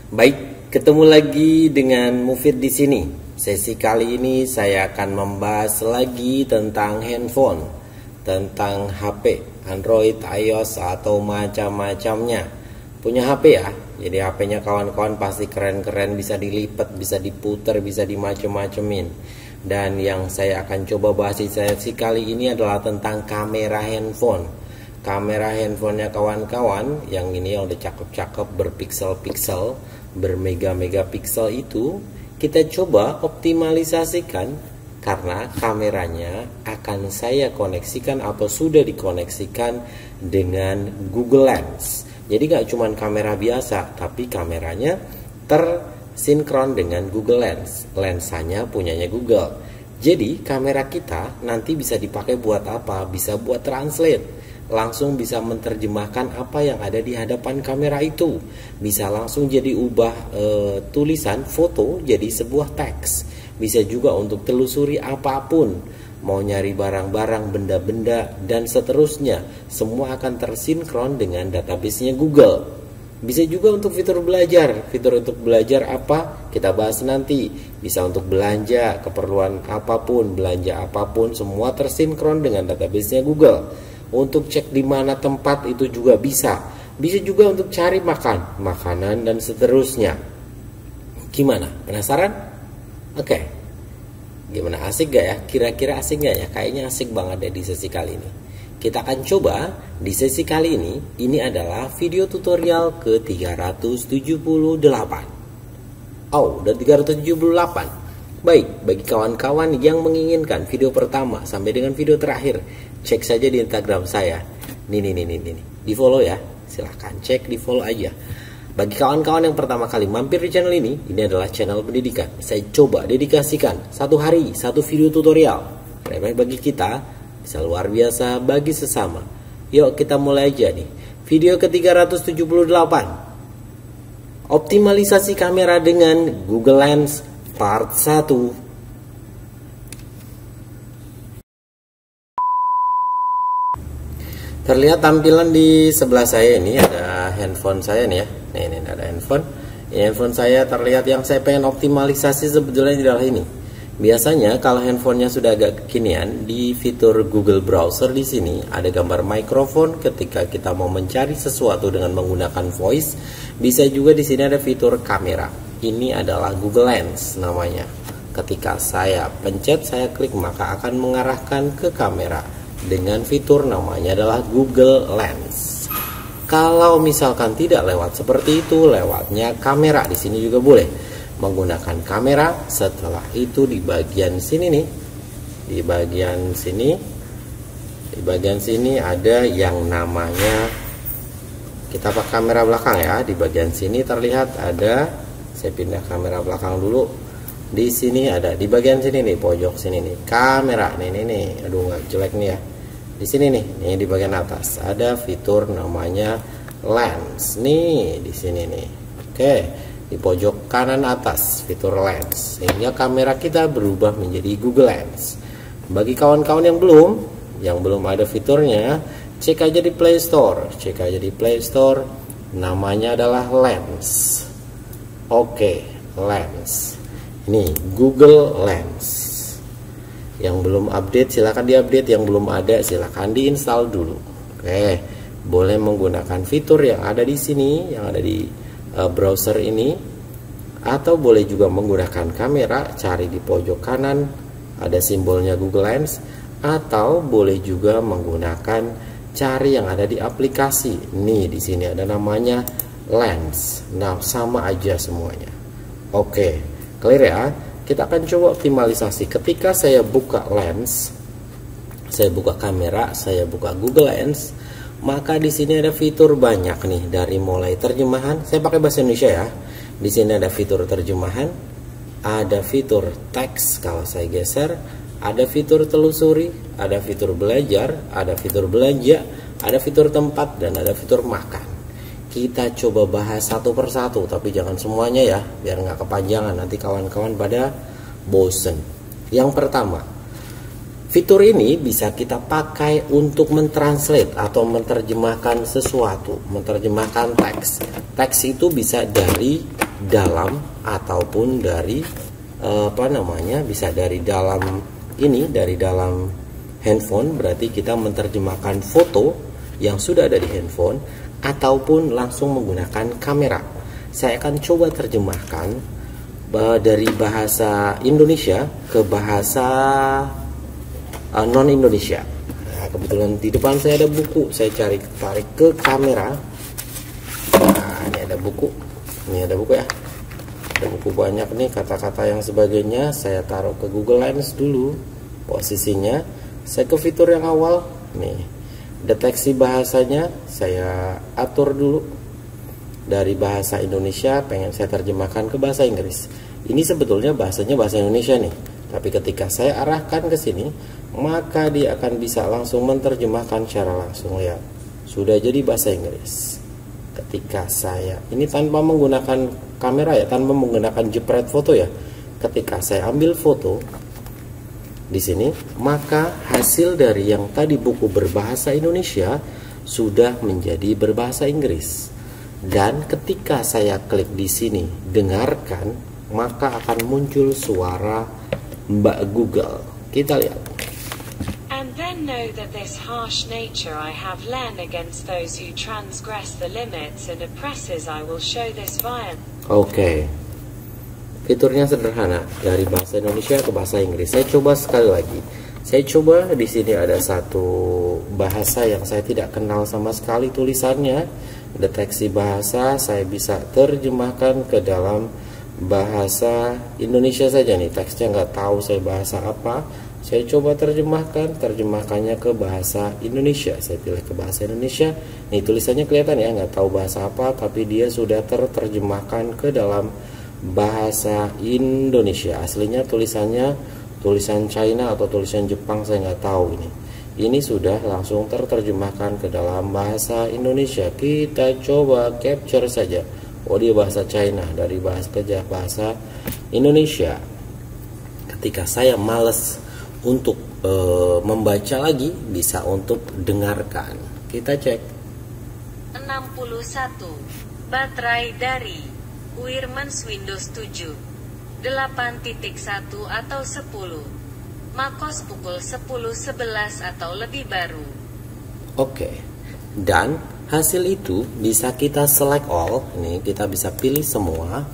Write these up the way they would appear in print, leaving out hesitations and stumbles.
Baik, ketemu lagi dengan Mufid di sini. Sesi kali ini saya akan membahas lagi tentang handphone, tentang HP, Android, iOS atau macam-macamnya. Punya HP ya, jadi HP-nya kawan-kawan pasti keren-keren, bisa dilipat, bisa diputer, bisa dimacem-macemin. Dan yang saya akan coba bahas di sesi kali ini adalah tentang kamera handphone. Kamera handphonenya kawan-kawan, yang ini yang udah cakep-cakep, berpiksel-piksel, bermega-megapiksel itu kita coba optimalisasikan karena kameranya akan saya koneksikan atau sudah dikoneksikan dengan Google Lens. Jadi gak cuma kamera biasa, tapi kameranya tersinkron dengan Google Lens. Lensanya punyanya Google. Jadi kamera kita nanti bisa dipakai buat apa? Bisa buat translate. Langsung bisa menerjemahkan apa yang ada di hadapan kamera itu. Bisa langsung jadi ubah tulisan foto jadi sebuah teks. Bisa juga untuk telusuri apapun, mau nyari barang-barang, benda-benda dan seterusnya, semua akan tersinkron dengan database-nya Google. Bisa juga untuk fitur belajar. Fitur untuk belajar apa? Kita bahas nanti. Bisa untuk belanja, keperluan apapun, belanja apapun, semua tersinkron dengan database-nya Google. Untuk cek di mana tempat itu juga bisa. Bisa juga untuk cari makanan dan seterusnya. Gimana? Penasaran? Oke. Gimana, asik gak ya? Kira-kira asik gak ya? Kayaknya asik banget ya di sesi kali ini. Kita akan coba di sesi kali ini. Ini adalah video tutorial ke 378. Oh, udah 378. Baik, bagi kawan-kawan yang menginginkan video pertama sampai dengan video terakhir, cek saja di Instagram saya. Nih. Di follow ya. Silahkan cek, di follow aja. Bagi kawan-kawan yang pertama kali mampir di channel ini adalah channel pendidikan. Saya coba dedikasikan satu hari, satu video tutorial. Remeh bagi kita, bisa luar biasa bagi sesama. Yuk kita mulai aja nih. Video ke 378. Optimalisasi kamera dengan Google Lens part 1. Terlihat tampilan di sebelah saya ini ada handphone saya nih ya. Ini ada handphone. Ini handphone saya terlihat, yang saya pengen optimalisasi sebetulnya adalah ini. Biasanya kalau handphonenya sudah agak kekinian, di fitur Google Browser di sini ada gambar mikrofon ketika kita mau mencari sesuatu dengan menggunakan voice. Bisa juga di sini ada fitur kamera. Ini adalah Google Lens namanya. Ketika saya pencet, saya klik, maka akan mengarahkan ke kamera dengan fitur namanya adalah Google Lens. Kalau misalkan tidak lewat seperti itu, lewatnya kamera di sini juga boleh. Menggunakan kamera, setelah itu di bagian sini nih, di bagian sini ada yang namanya, kita pakai kamera belakang ya. Di bagian sini terlihat ada, saya pindah kamera belakang dulu. Di sini ada, di bagian sini nih, pojok sini nih, kamera nih. Aduh, nggak jelek nih ya. Di sini nih, di bagian atas ada fitur namanya lens nih, di sini nih. Oke, di pojok kanan atas fitur lens, sehingga kamera kita berubah menjadi Google Lens. Bagi kawan-kawan yang belum ada fiturnya, cek aja di Play Store. Namanya adalah Lens. Oke, Lens. Ini Google Lens. Yang belum update silahkan diupdate, yang belum ada silahkan diinstal dulu. Oke, boleh menggunakan fitur yang ada di sini, yang ada di browser ini, atau boleh juga menggunakan kamera. Cari di pojok kanan ada simbolnya Google Lens, atau boleh juga menggunakan cari yang ada di aplikasi. Nih di sini ada namanya Lens. Nah, sama aja semuanya. Oke, clear ya. Kita akan coba optimalisasi. Ketika saya buka lens, saya buka kamera, saya buka Google Lens, maka di sini ada fitur banyak nih, dari mulai terjemahan. Saya pakai bahasa Indonesia ya. Di sini ada fitur terjemahan, ada fitur teks kalau saya geser, ada fitur telusuri, ada fitur belajar, ada fitur belanja, ada fitur tempat, dan ada fitur makan. Kita coba bahas satu persatu, tapi jangan semuanya ya, biar nggak kepanjangan, nanti kawan-kawan pada bosen. Yang pertama, fitur ini bisa kita pakai untuk mentranslate atau menerjemahkan sesuatu, menerjemahkan teks. Teks itu bisa dari dalam ataupun dari bisa dari dalam ini, dari dalam handphone. Berarti kita menerjemahkan foto yang sudah ada di handphone ataupun langsung menggunakan kamera. Saya akan coba terjemahkan dari bahasa Indonesia ke bahasa non Indonesia. Nah, kebetulan di depan saya ada buku, saya tarik ke kamera. Nah, ini ada buku, ya, ada buku banyak nih, kata-kata yang sebagainya. Saya taruh ke Google Lens dulu posisinya. Saya ke fitur yang awal nih, deteksi bahasanya saya atur dulu dari bahasa Indonesia, pengen saya terjemahkan ke bahasa Inggris. Ini sebetulnya bahasanya bahasa Indonesia nih, tapi ketika saya arahkan ke sini, maka dia akan bisa langsung menerjemahkan secara langsung. Lihat, sudah jadi bahasa Inggris. Ketika saya ini tanpa menggunakan kamera ya, tanpa menggunakan jepret foto ya. Ketika saya ambil foto di sini, maka hasil dari yang tadi buku berbahasa Indonesia sudah menjadi berbahasa Inggris. Dan ketika saya klik di sini dengarkan, maka akan muncul suara Mbak Google. Kita lihat. And then know that this harsh nature I have learned against those who transgress the limits and oppressors I will show this violence. Oke. Fiturnya sederhana, dari bahasa Indonesia ke bahasa Inggris. Saya coba sekali lagi. Saya coba di sini ada satu bahasa yang saya tidak kenal sama sekali tulisannya. Deteksi bahasa, saya bisa terjemahkan ke dalam bahasa Indonesia saja nih. Teksnya nggak tahu saya bahasa apa. Saya coba terjemahkannya ke bahasa Indonesia. Saya pilih ke bahasa Indonesia. Nih tulisannya kelihatan ya, nggak tahu bahasa apa, tapi dia sudah terjemahkan ke dalam bahasa Indonesia. Aslinya tulisannya tulisan China atau tulisan Jepang, saya nggak tahu ini. Ini sudah langsung terjemahkan ke dalam bahasa Indonesia. Kita coba capture saja. Oh, dia bahasa China, dari bahasa Indonesia. Ketika saya males untuk membaca lagi, bisa untuk dengarkan. Kita cek. 61. Baterai dari Wirmans Windows 7 8.1 atau 10. MacOS pukul 10.11 atau lebih baru. Oke. Dan hasil itu bisa kita select all. Ini kita bisa pilih semua.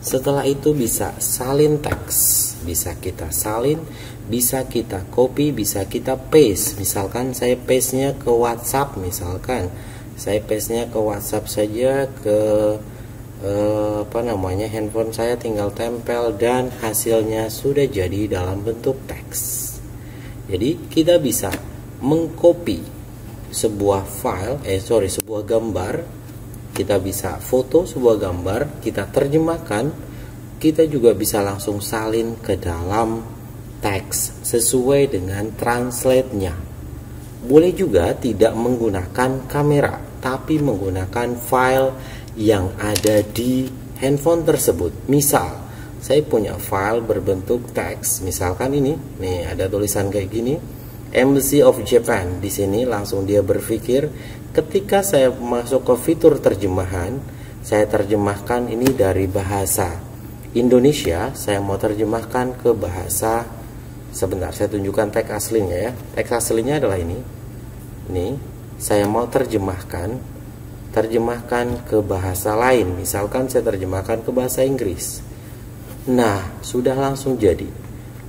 Setelah itu bisa salin teks. Bisa kita salin, bisa kita copy, bisa kita paste. Misalkan saya paste-nya ke WhatsApp, misalkan saya paste-nya ke WhatsApp saja, ke handphone saya, tinggal tempel dan hasilnya sudah jadi dalam bentuk teks. Jadi kita bisa mengcopy sebuah sebuah gambar, kita bisa foto sebuah gambar, kita terjemahkan, kita juga bisa langsung salin ke dalam teks sesuai dengan translate-nya. Boleh juga tidak menggunakan kamera, tapi menggunakan file yang ada di handphone tersebut. Misal, saya punya file berbentuk teks, misalkan ini, nih ada tulisan kayak gini, Embassy of Japan. Di sini langsung dia berpikir, ketika saya masuk ke fitur terjemahan, saya terjemahkan ini dari bahasa Indonesia, saya mau terjemahkan ke bahasa, sebentar saya tunjukkan teks aslinya ya. Teks aslinya adalah ini. Nih, saya mau terjemahkan ke bahasa lain, misalkan saya terjemahkan ke bahasa Inggris. Nah, sudah langsung jadi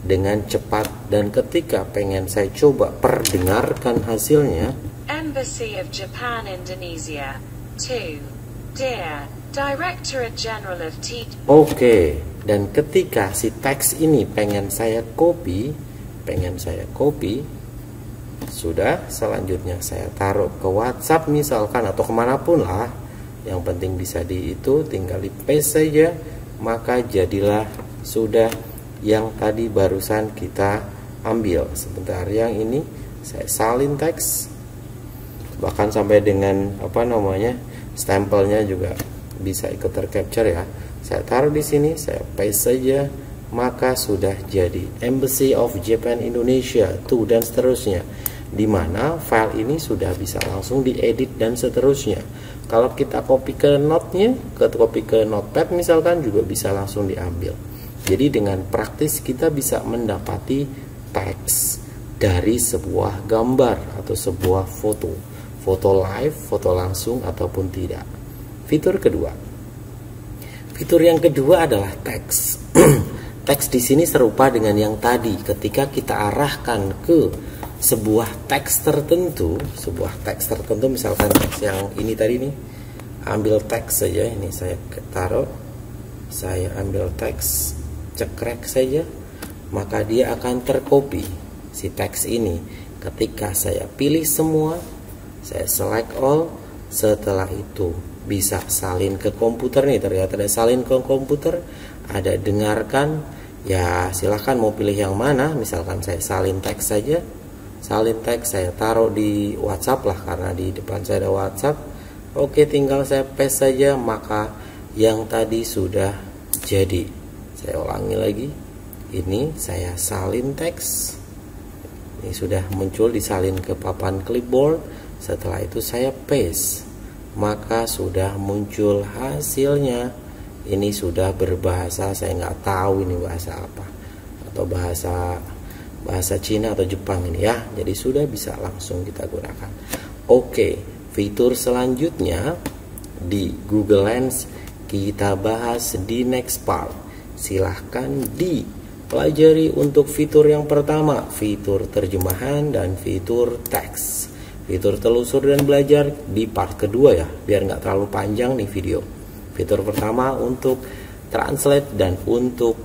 dengan cepat. Dan ketika pengen saya coba perdengarkan hasilnya, Embassy of Japan Indonesia 2 Dear Directorate General of Oke, dan ketika si teks ini pengen saya copy, sudah, selanjutnya saya taruh ke WhatsApp misalkan, atau kemanapun lah, yang penting bisa tinggal di paste saja, maka jadilah sudah yang tadi barusan kita ambil. Sebentar, yang ini saya salin teks, bahkan sampai dengan stempelnya juga bisa ikut tercapture ya. Saya taruh di sini, saya paste saja, maka sudah jadi Embassy of Japan Indonesia 2 dan seterusnya, dimana file ini sudah bisa langsung diedit dan seterusnya. Kalau kita copy ke note-nya, copy ke notepad misalkan, juga bisa langsung diambil. Jadi dengan praktis kita bisa mendapati teks dari sebuah gambar atau sebuah foto, foto live, foto langsung ataupun tidak. Fitur kedua. Fitur yang kedua adalah teks. Teks di sini serupa dengan yang tadi. Ketika kita arahkan ke sebuah teks tertentu, misalkan teks yang ini tadi nih, ambil teks saja, ini saya taruh, saya ambil teks, cekrek saja, maka dia akan tercopy si teks ini. Ketika saya pilih semua, saya select all, setelah itu bisa salin ke komputer nih, terlihat ada salin ke komputer, ada dengarkan, ya silahkan mau pilih yang mana. Misalkan saya salin teks saja, salin teks saya taruh di WhatsApp lah, karena di depan saya ada WhatsApp. Oke, tinggal saya paste saja, maka yang tadi sudah jadi. Saya ulangi lagi, ini saya salin teks, ini sudah muncul disalin ke papan clipboard. Setelah itu saya paste, maka sudah muncul hasilnya. Ini sudah berbahasa, saya nggak tahu ini bahasa apa, atau bahasa Cina atau Jepang ini ya. Jadi sudah bisa langsung kita gunakan. Oke, fitur selanjutnya di Google Lens kita bahas di next part. Silahkan dipelajari untuk fitur yang pertama, fitur terjemahan dan fitur teks. Fitur telusur dan belajar di part kedua ya, biar nggak terlalu panjang nih video. Fitur pertama untuk translate dan untuk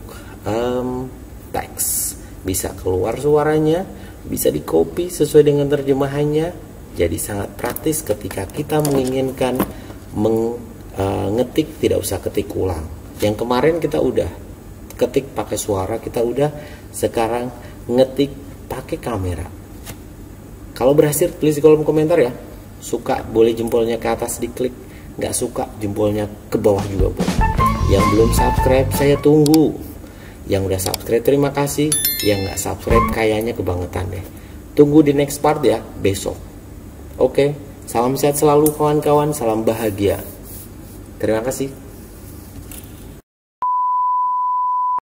teks. Bisa keluar suaranya, bisa di copy sesuai dengan terjemahannya. Jadi sangat praktis ketika kita menginginkan mengetik, tidak usah ketik ulang. Yang kemarin kita udah ketik pakai suara, kita udah sekarang ngetik pakai kamera. Kalau berhasil tulis di kolom komentar ya. Suka boleh jempolnya ke atas diklik, nggak suka jempolnya ke bawah juga boleh. Yang belum subscribe saya tunggu. Yang udah subscribe terima kasih, yang nggak subscribe kayaknya kebangetan deh. Tunggu di next part ya, besok. Oke, salam sehat selalu kawan-kawan, salam bahagia. Terima kasih.